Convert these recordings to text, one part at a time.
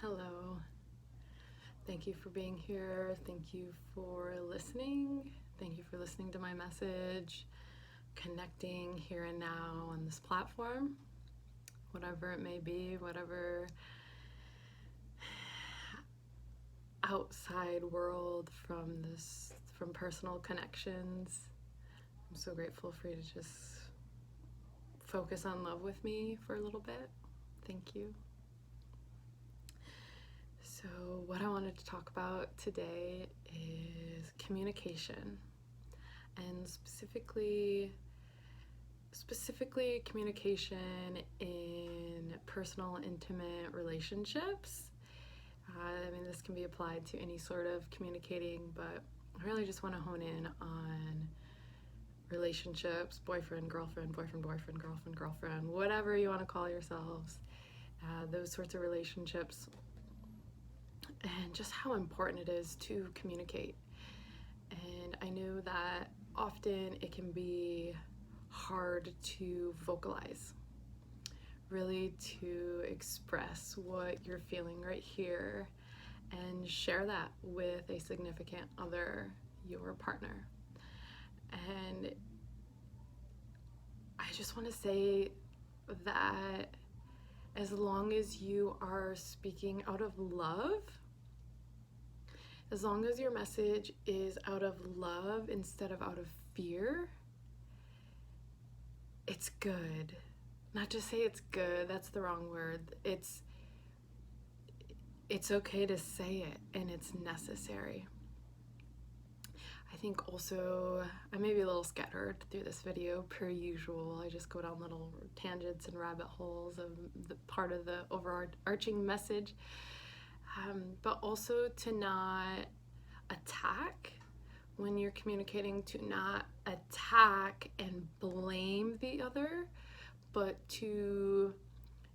Hello. Thank you for being here. Thank you for listening. Thank you for listening to my message, connecting here and now on this platform, whatever it may be, whatever outside world from personal connections. I'm so grateful for you to just focus on love with me for a little bit. Thank you. So what I wanted to talk about today is communication, and specifically communication in personal, intimate relationships. This can be applied to any sort of communicating, but I really just want to hone in on relationships, boyfriend, girlfriend, girlfriend, whatever you want to call yourselves, those sorts of relationships, and just how important it is to communicate. And I know that often it can be hard to vocalize, really to express what you're feeling right here and share that with a significant other, your partner. And I just want to say that as long as you are speaking out of love, as long as your message is out of love instead of out of fear, it's good. Not to say it's good, that's the wrong word. It's okay to say it, and it's necessary. I think also, I may be a little scattered through this video per usual. I just go down little tangents and rabbit holes of the part of the overarching message. But also to not attack when you're communicating, to not attack and blame the other, but to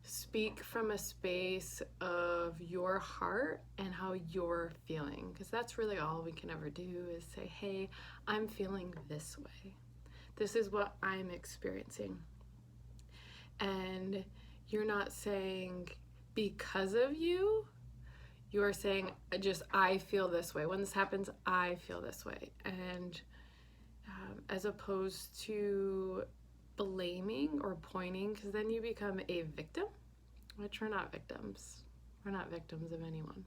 speak from a space of your heart and how you're feeling, because that's really all we can ever do is say, hey, I'm feeling this way. This is what I'm experiencing. And you're not saying because of you, you are saying I feel this way. When this happens, I feel this way. And as opposed to blaming or pointing, because then you become a victim, which we're not victims. We're not victims of anyone.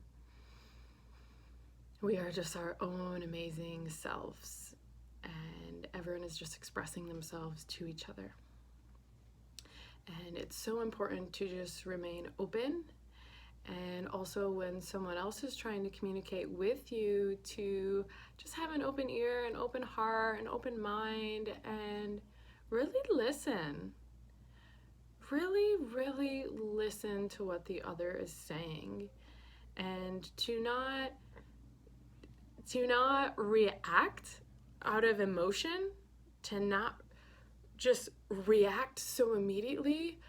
We are just our own amazing selves, and everyone is just expressing themselves to each other. And it's so important to just remain open, and also when someone else is trying to communicate with you, to just have an open ear, an open heart, an open mind, and really listen. Really listen to what the other is saying, and to not react out of emotion, to not just react so immediately,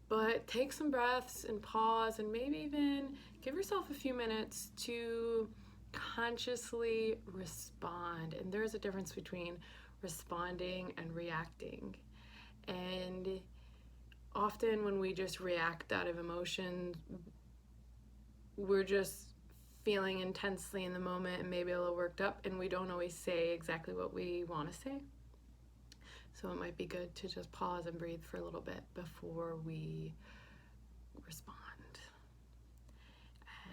but take some breaths and pause, and maybe even give yourself a few minutes to consciously respond. And there's a difference between responding and reacting. And often when we just react out of emotion, we're just feeling intensely in the moment and maybe a little worked up, and we don't always say exactly what we want to say. So it might be good to just pause and breathe for a little bit before we respond.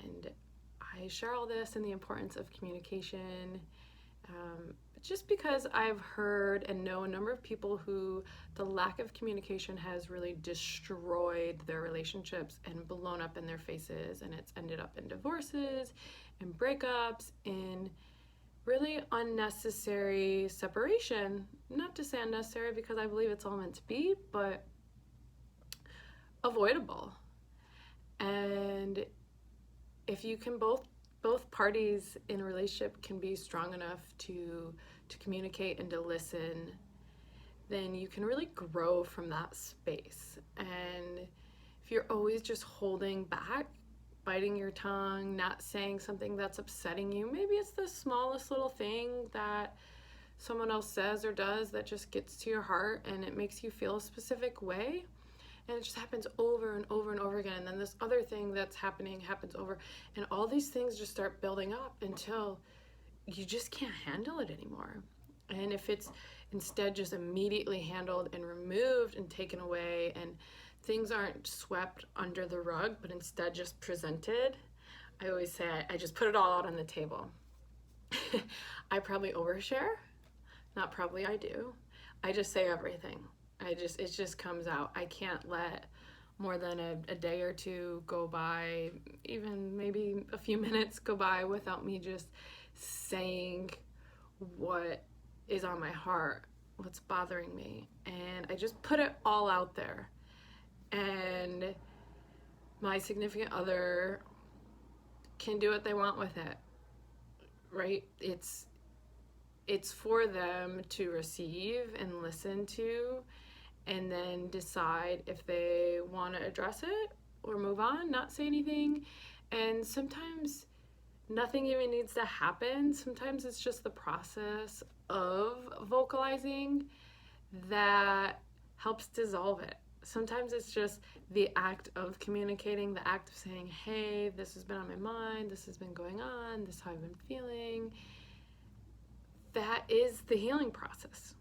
And I share all this and the importance of communication, just because I've heard and know a number of people who the lack of communication has really destroyed their relationships and blown up in their faces, and it's ended up in divorces and breakups, in really unnecessary separation. Not to say unnecessary, because I believe it's all meant to be, but avoidable. And if you can both parties in a relationship can be strong enough to communicate and to listen, then you can really grow from that space. And if you're always just holding back, biting your tongue, not saying something that's upsetting you, maybe it's the smallest little thing that someone else says or does that just gets to your heart and it makes you feel a specific way, And it just happens over and over and over again. And then this other thing that's happening happens over. And all these things just start building up until you just can't handle it anymore. And if it's instead just immediately handled and removed and taken away, and things aren't swept under the rug, but instead just presented, I always say I just put it all out on the table. I probably overshare. Not probably, I do. I just say everything. It just comes out. I can't let more than a day or two go by, even maybe a few minutes go by without me just saying what is on my heart, what's bothering me. And I just put it all out there. And my significant other can do what they want with it, right? It's for them to receive and listen to, and then decide if they want to address it or move on, not say anything. And sometimes nothing even needs to happen. Sometimes it's just the process of vocalizing that helps dissolve it. Sometimes it's just the act of communicating, the act of saying, hey, this has been on my mind, this has been going on, this is how I've been feeling. That is the healing process.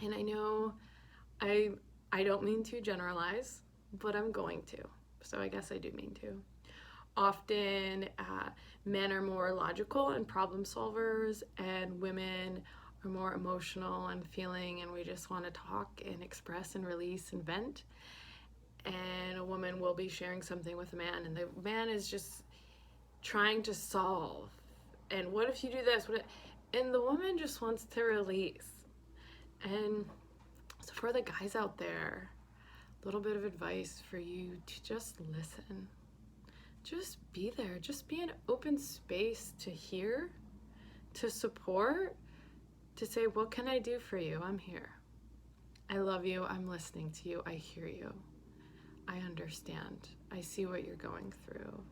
And I know I don't mean to generalize, but I'm going to. So I guess I do mean to. Often men are more logical and problem solvers, and women are more emotional and feeling, and we just want to talk and express and release and vent. And a woman will be sharing something with a man, and the man is just trying to solve. And what if you do this? And the woman just wants to release. And so for the guys out there, a little bit of advice for you to just listen. Just be there. Just be an open space to hear, to support, to say, what can I do for you? I'm here. I love you. I'm listening to you. I hear you. I understand. I see what you're going through.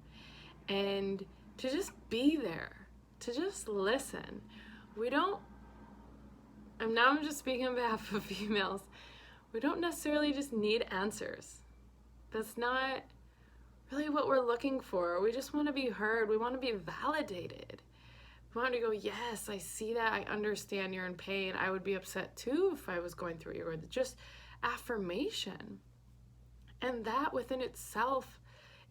And to just be there, to just listen. I'm just speaking on behalf of females, we don't necessarily just need answers. That's not really what we're looking for. We just want to be heard. We want to be validated. We want to go, yes, I see that. I understand you're in pain. I would be upset too if I was going through it. Or just affirmation. And that within itself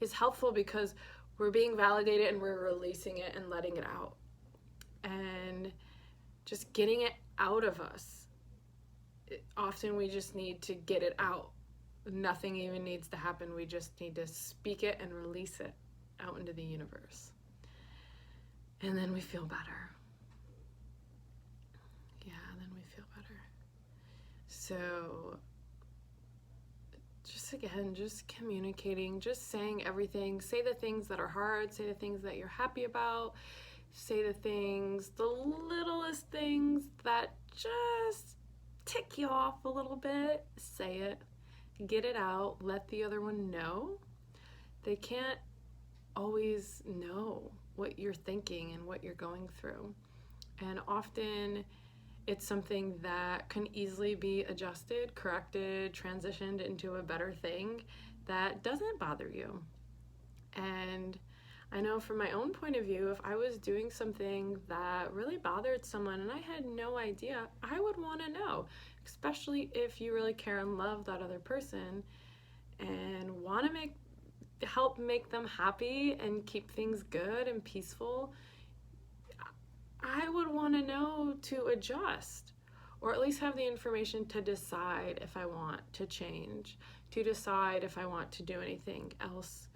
is helpful because we're being validated and we're releasing it and letting it out. And just getting it out of us. Often we just need to get it out. Nothing even needs to happen. We just need to speak it and release it out into the universe. And then we feel better. Yeah, then we feel better. So just communicating, just saying everything. Say the things that are hard, say the things that you're happy about, say the things, the littlest things that just tick you off a little bit. Say it, get it out, let the other one know. They can't always know what you're thinking and what you're going through. And often it's something that can easily be adjusted, corrected, transitioned into a better thing that doesn't bother you. And I know from my own point of view, if I was doing something that really bothered someone and I had no idea, I would want to know, especially if you really care and love that other person and want to help make them happy and keep things good and peaceful. I would want to know to adjust, or at least have the information to decide if I want to change, to decide if I want to do anything else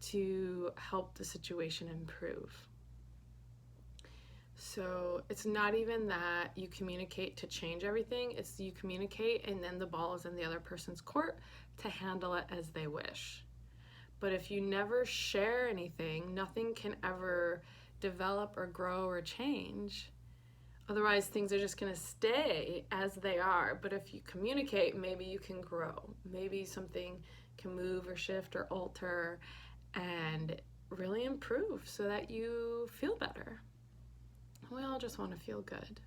to help the situation improve. So it's not even that you communicate to change everything, it's you communicate and then the ball is in the other person's court to handle it as they wish. But if you never share anything, nothing can ever develop or grow or change. Otherwise, things are just going to stay as they are. But if you communicate, maybe you can grow. Maybe something can move or shift or alter and really improve so that you feel better. We all just want to feel good.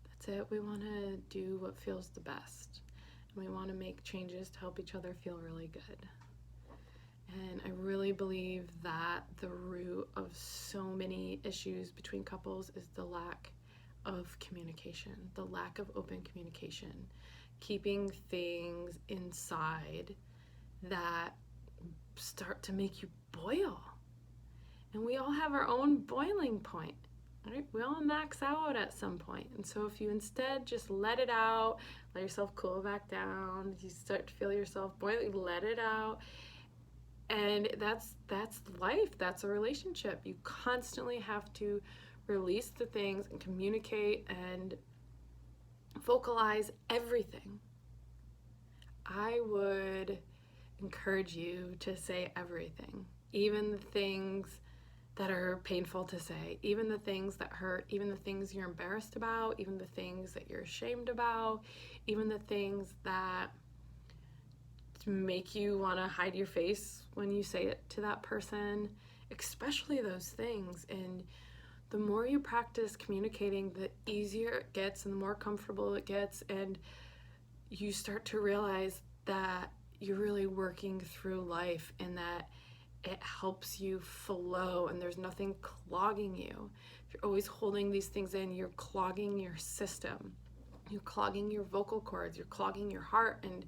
That's it. We want to do what feels the best. and we want to make changes to help each other feel really good. And I really believe that the root of so many issues between couples is the lack of communication, the lack of open communication, keeping things inside that start to make you boil. And we all have our own boiling point, right? We all max out at some point. And so if you instead just let it out, let yourself cool back down, you start to feel yourself boiling, let it out. And that's life, that's a relationship. You constantly have to release the things and communicate and vocalize everything. I would encourage you to say everything, even the things that are painful to say, even the things that hurt, even the things you're embarrassed about, even the things that you're ashamed about, even the things that make you want to hide your face when you say it to that person, especially those things. And the more you practice communicating, the easier it gets and the more comfortable it gets, and you start to realize that you're really working through life and that it helps you flow and there's nothing clogging you. If you're always holding these things in, you're clogging your system, you're clogging your vocal cords, you're clogging your heart, and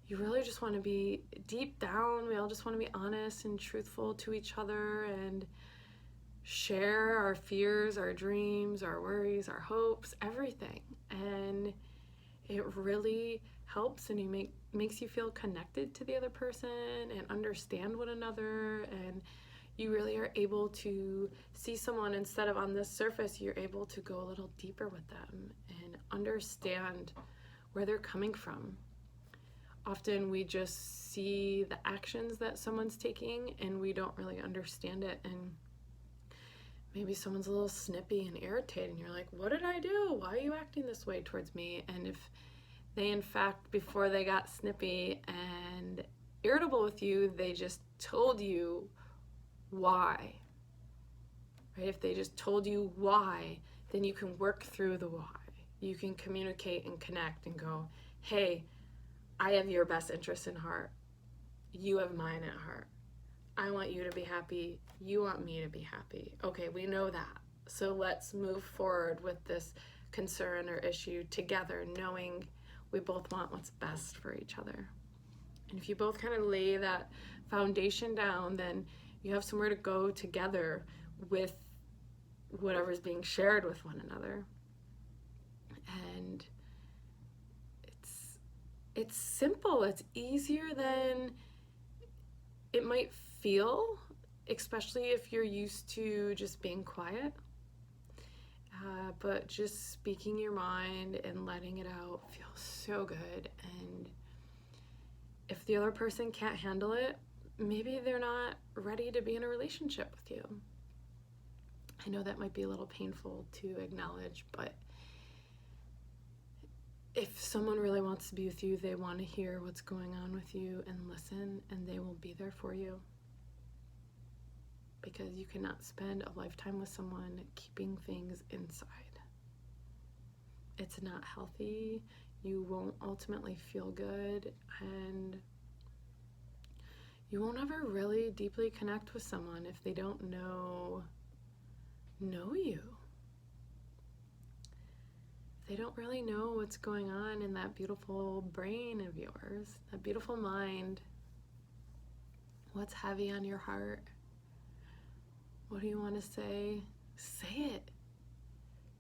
you really just want to be deep down. We all just want to be honest and truthful to each other and share our fears, our dreams, our worries, our hopes, everything. And it really helps, and makes you feel connected to the other person and understand one another, and you really are able to see someone instead of on this surface. You're able to go a little deeper with them and understand where they're coming from. Often we just see the actions that someone's taking and we don't really understand it, and maybe someone's a little snippy and irritated and you're like, what did I do? Why are you acting this way towards me? And if they, in fact, before they got snippy and irritable with you, they just told you why, right? If they just told you why, then you can work through the why. You can communicate and connect and go, hey, I have your best interest in heart. You have mine at heart. I want you to be happy. You want me to be happy. Okay, we know that. So let's move forward with this concern or issue together, knowing we both want what's best for each other. And if you both kind of lay that foundation down, then you have somewhere to go together with whatever's being shared with one another. And it's simple. It's easier than it might feel, especially if you're used to just being quiet. But just speaking your mind and letting it out feels so good. And if the other person can't handle it, maybe they're not ready to be in a relationship with you. I know that might be a little painful to acknowledge, but if someone really wants to be with you, they want to hear what's going on with you and listen, and they will be there for you. Because you cannot spend a lifetime with someone keeping things inside. It's not healthy. You won't ultimately feel good, and you won't ever really deeply connect with someone if they don't know you. They don't really know what's going on in that beautiful brain of yours, that beautiful mind. What's heavy on your heart? What do you want to say? Say it.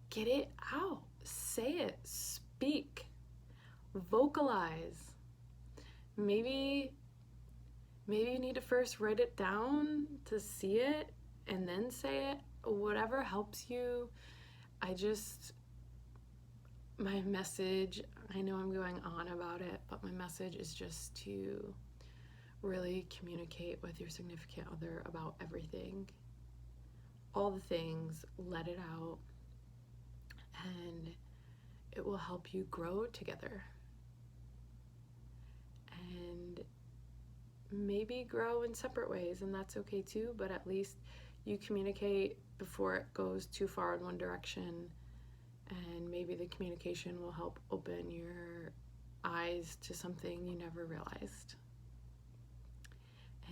Get it out. Say it. Speak. Vocalize. Maybe you need to first write it down to see it and then say it. Whatever helps you. My message, I know I'm going on about it, but my message is just to really communicate with your significant other about everything. All the things, let it out, and it will help you grow together. And maybe grow in separate ways, and that's okay too, but at least you communicate before it goes too far in one direction, and maybe the communication will help open your eyes to something you never realized.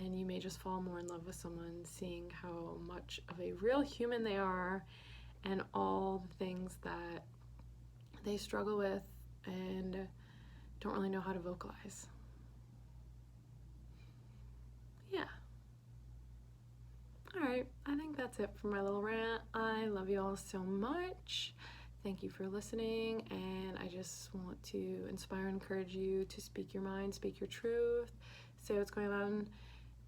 And you may just fall more in love with someone seeing how much of a real human they are and all the things that they struggle with and don't really know how to vocalize. Yeah. Alright, I think that's it for my little rant. I love you all so much. Thank you for listening, and I just want to inspire and encourage you to speak your mind, speak your truth, say what's going on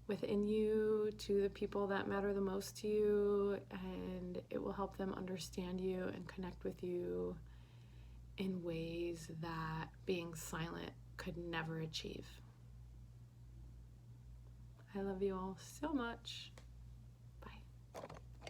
within you to the people that matter the most to you, and it will help them understand you and connect with you in ways that being silent could never achieve. I love you all so much.